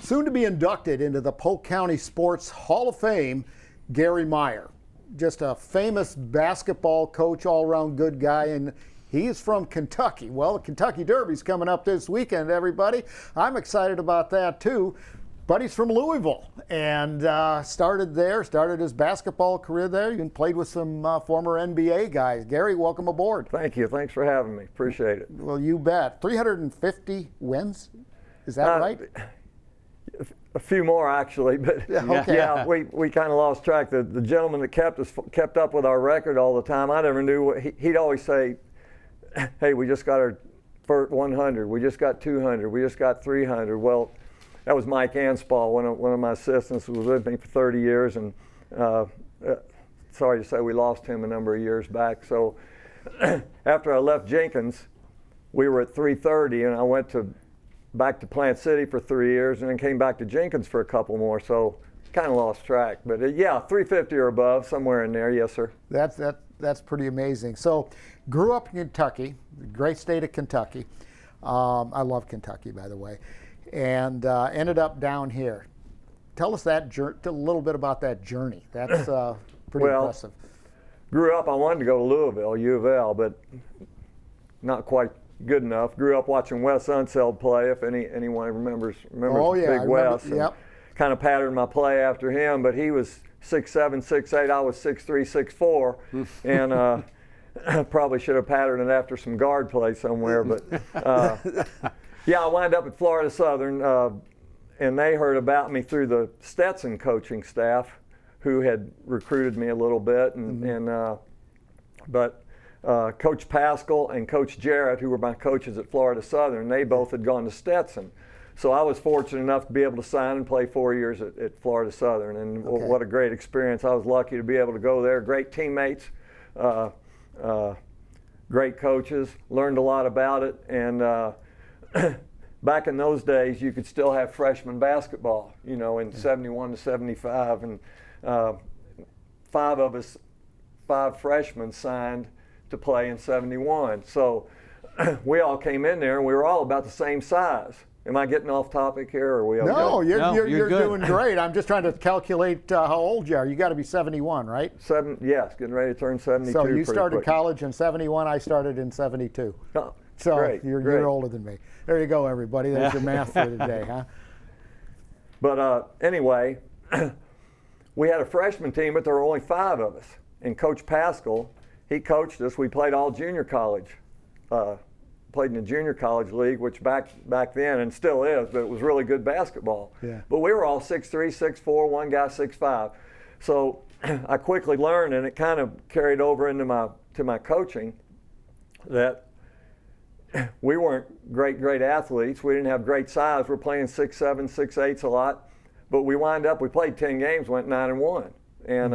soon to be inducted into the Polk County Sports Hall of Fame, Gary Meyer. Just a famous basketball coach, all-around good guy, and he's from Kentucky. Well, the Kentucky Derby's coming up this weekend, everybody. I'm excited about that, too. But he's from Louisville and started his basketball career there. Even played with some former NBA guys. Gary, welcome aboard. Thank you. Thanks for having me. Appreciate it. Well, you bet. 350 wins? Is that right? A few more, actually, but okay. Yeah, we kind of lost track. The gentleman that kept up with our record all the time, I never knew what he'd always say, hey, we just got our first 100, we just got 200, we just got 300. Well, that was Mike Anspall, one of my assistants, who was with me for 30 years, and sorry to say we lost him a number of years back. So after I left Jenkins, we were at 330, and I went back to Plant City for 3 years, and then came back to Jenkins for a couple more. So kind of lost track, but yeah, 350 or above, somewhere in there, yes, sir. That's pretty amazing. So, grew up in Kentucky, the great state of Kentucky. I love Kentucky, by the way, and ended up down here. Tell us a little bit about that journey. That's pretty impressive. Grew up, I wanted to go to Louisville, U of L, but not quite good enough. Grew up watching Wes Unseld play, if anyone remembers oh, yeah, Big Wes. Yep. Kind of patterned my play after him, but he was 6'7", 6'8", I was 6'3", 6'4", and probably should have patterned it after some guard play somewhere. But yeah, I wound up at Florida Southern, and they heard about me through the Stetson coaching staff, who had recruited me a little bit, but Coach Pascal and Coach Jarrett, who were my coaches at Florida Southern, they both had gone to Stetson. So I was fortunate enough to be able to sign and play 4 years at Florida Southern, and what a great experience. I was lucky to be able to go there. Great teammates, great coaches, learned a lot about it, and back in those days you could still have freshman basketball, in 71 to 75, and five freshmen signed to play in 71. So we all came in there and we were all about the same size. Am I getting off topic here, or are we okay? No, you're doing great. I'm just trying to calculate how old you are. You got to be 71, right? Yes, getting ready to turn 72. So you started quick. College in 71. I started in 72. Oh, so great, you're older than me. There you go, everybody. There's your math for today, huh? But anyway, we had a freshman team, but there were only 5 of us. And Coach Pascal, he coached us. We played all junior college. Played in the junior college league, which back then, and still is, but it was really good basketball. Yeah. But we were all 6'3", 6'4", one guy 6'5". So I quickly learned, and it kind of carried over into my coaching, that we weren't great athletes. We didn't have great size. We're playing 6'7", 6'8" a lot. But we played 10 games, went 9-1. And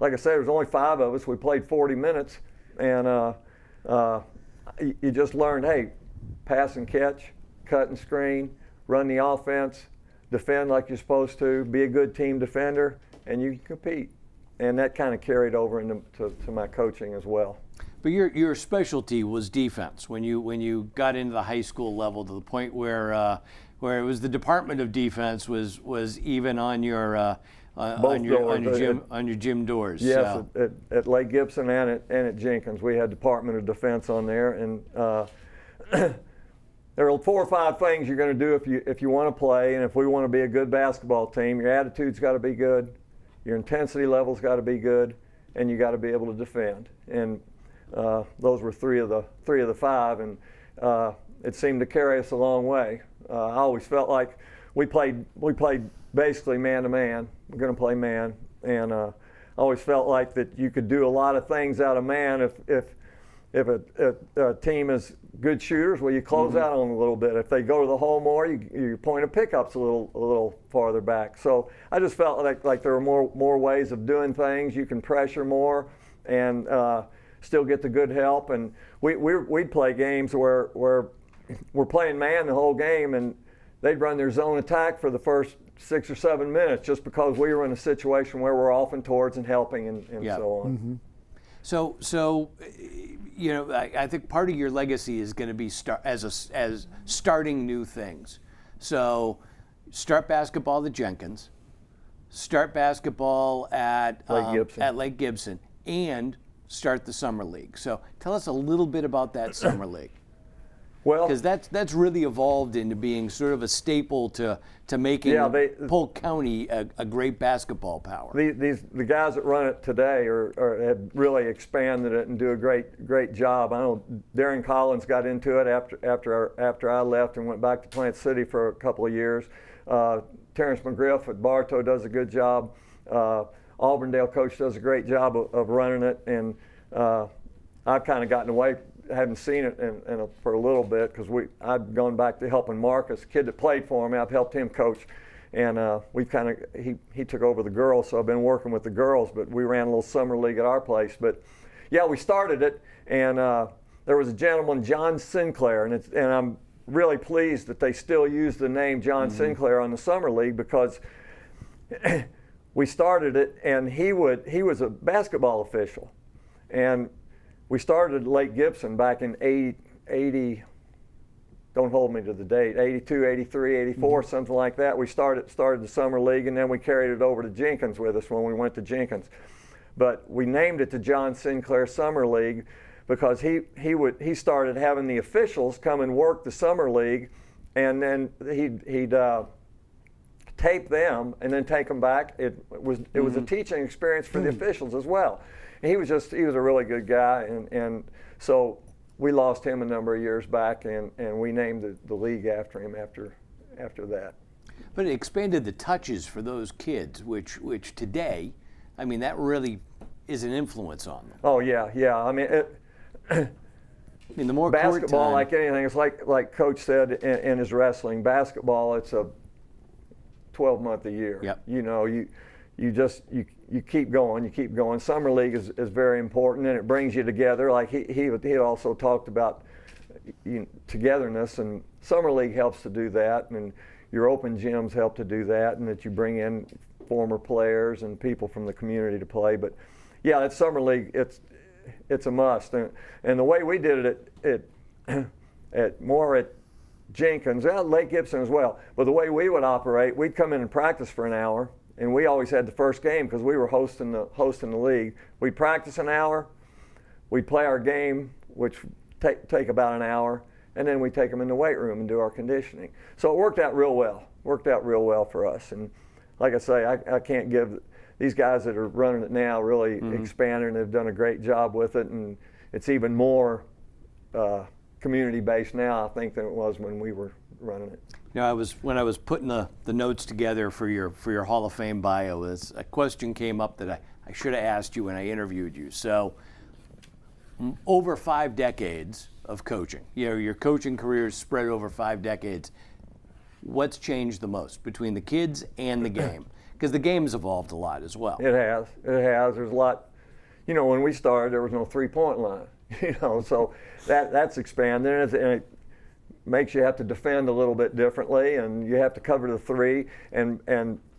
like I said, there was only 5 of us. We played 40 minutes, and you just learned, hey, pass and catch, cut and screen, run the offense, defend like you're supposed to, be a good team defender, and you can compete. And that kind of carried over into my coaching as well. But your specialty was defense when you got into the high school level, to the point where it was the Department of Defense was even on your on your gym doors. Yes, so. at Lake Gibson and at Jenkins, we had Department of Defense on there, and there are 4 or 5 things you're going to do if you want to play, and if we want to be a good basketball team. Your attitude's got to be good, your intensity level's got to be good, and you got to be able to defend. And those were 3 of the 5, and it seemed to carry us a long way. I always felt like we played basically man to man. We're going to play man, and I always felt like that you could do a lot of things out of man if a team is good shooters. Well, you close out on them a little bit. If they go to the hole more, your point of pickup's a little farther back. So I just felt like there were more ways of doing things. You can pressure more and still get the good help. And we'd play games where we're playing man the whole game, and they'd run their zone attack for the first 6 or 7 minutes just because we were in a situation where we're off and towards and helping and so on. So I think part of your legacy is going to be as starting new things. So start basketball at Jenkins, start basketball at Lake Gibson, and start the summer league. So tell us a little bit about that summer league. Well, because that's really evolved into being sort of a staple to making Polk County a great basketball power. The guys that run it today have really expanded it and do a great job. I know Darren Collins got into it after I left and went back to Plant City for a couple of years. Terrence McGriff at Bartow does a good job. Auburndale coach does a great job of running it, and I've kind of gotten away. Haven't seen it for a little bit because I've gone back to helping Marcus, a kid that played for me. I've helped him coach, and he took over the girls, so I've been working with the girls. But we ran a little summer league at our place. But yeah, we started it, and there was a gentleman, John Sinclair, and I'm really pleased that they still use the name John Sinclair on the summer league because we started it, and he was a basketball official, and we started at Lake Gibson back in 80, don't hold me to the date, 82, 83, 84, something like that. We started the summer league, and then we carried it over to Jenkins with us when we went to Jenkins. But we named it the John Sinclair Summer League because he started having the officials come and work the summer league, and then he'd tape them and then take them back. It was a teaching experience for the officials as well. And he was a really good guy, and so we lost him a number of years back, and we named the league after him after that. But it expanded the touches for those kids, which today, I mean, that really is an influence on them. Oh yeah. I mean, the more basketball, like anything, it's like Coach said in his wrestling. Basketball, it's a 12-month a year. Yep. You know, you keep going. Summer league is very important, and it brings you together. Like he also talked about togetherness, and summer league helps to do that, and your open gyms help to do that, and that you bring in former players and people from the community to play. But yeah, that summer league, it's a must. And the way we did it at Jenkins, Lake Gibson as well. But the way we would operate, we'd come in and practice for an hour. And we always had the first game because we were hosting the league. We'd practice an hour, we'd play our game, which take about an hour, and then we'd take them in the weight room and do our conditioning. So it worked out real well for us. And like I say, I can't give these guys that are running it now really expanded, and they've done a great job with it, and it's even more community-based now, I think, than it was when we were running it. You know, when I was putting the notes together for your Hall of Fame bio, a question came up that I should have asked you when I interviewed you. So, over 5 decades of coaching, your coaching career is spread over 5 decades. What's changed the most between the kids and the game? Because the game's evolved a lot as well. It has. There's a lot. You know, when we started, there was no three-point line. So that's expanded, and it makes you have to defend a little bit differently, and you have to cover the three. And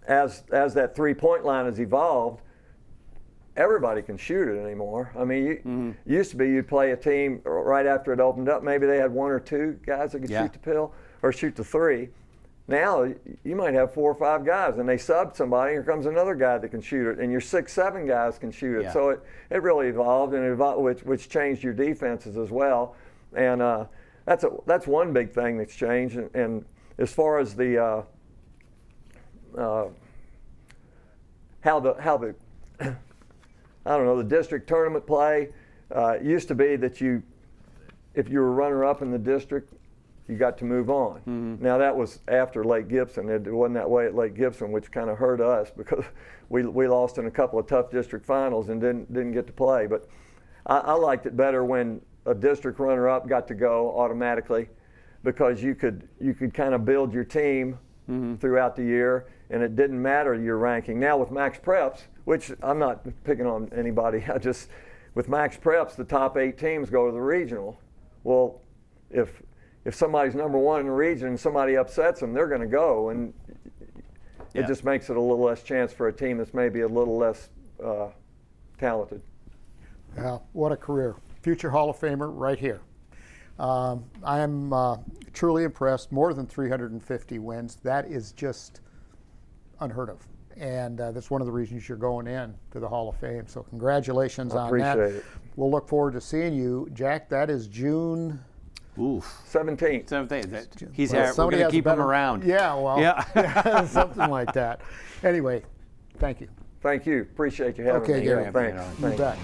as that three-point line has evolved, everybody can shoot it anymore. I mean, used to be you'd play a team right after it opened up. Maybe they had 1 or 2 guys that could shoot the pill or shoot the three. Now you might have 4 or 5 guys, and they sub somebody. Here comes another guy that can shoot it, and your 6, 7 guys can shoot it. Yeah. So it really evolved, and which changed your defenses as well. And that's one big thing that's changed. And as far as the how the I don't know, the district tournament play, it used to be that if you were runner-up in the district, you got to move on. Now that was after Lake Gibson. It wasn't that way at Lake Gibson, which kind of hurt us because we lost in a couple of tough district finals and didn't get to play. But I liked it better when a district runner-up got to go automatically, because you could kind of build your team throughout the year, and it didn't matter your ranking. Now with Max Preps, which I'm not picking on anybody, with Max Preps, the top 8 teams go to the regional. Well, if somebody's number 1 in the region and somebody upsets them, they're going to go, and it just makes it a little less chance for a team that's maybe a little less talented. What a career. Future Hall of Famer right here. I am truly impressed. More than 350 wins. That is just unheard of. And that's one of the reasons you're going in to the Hall of Fame. So congratulations on that. Appreciate it. We'll look forward to seeing you. Jack, that is June 17th. 17th. He's Well, we're going somebody to has keep better- him around. Yeah, well, Yeah. something like that. Anyway, thank you. Thank you. Appreciate you having Okay, me. Gary. Thanks. You Thanks. bet.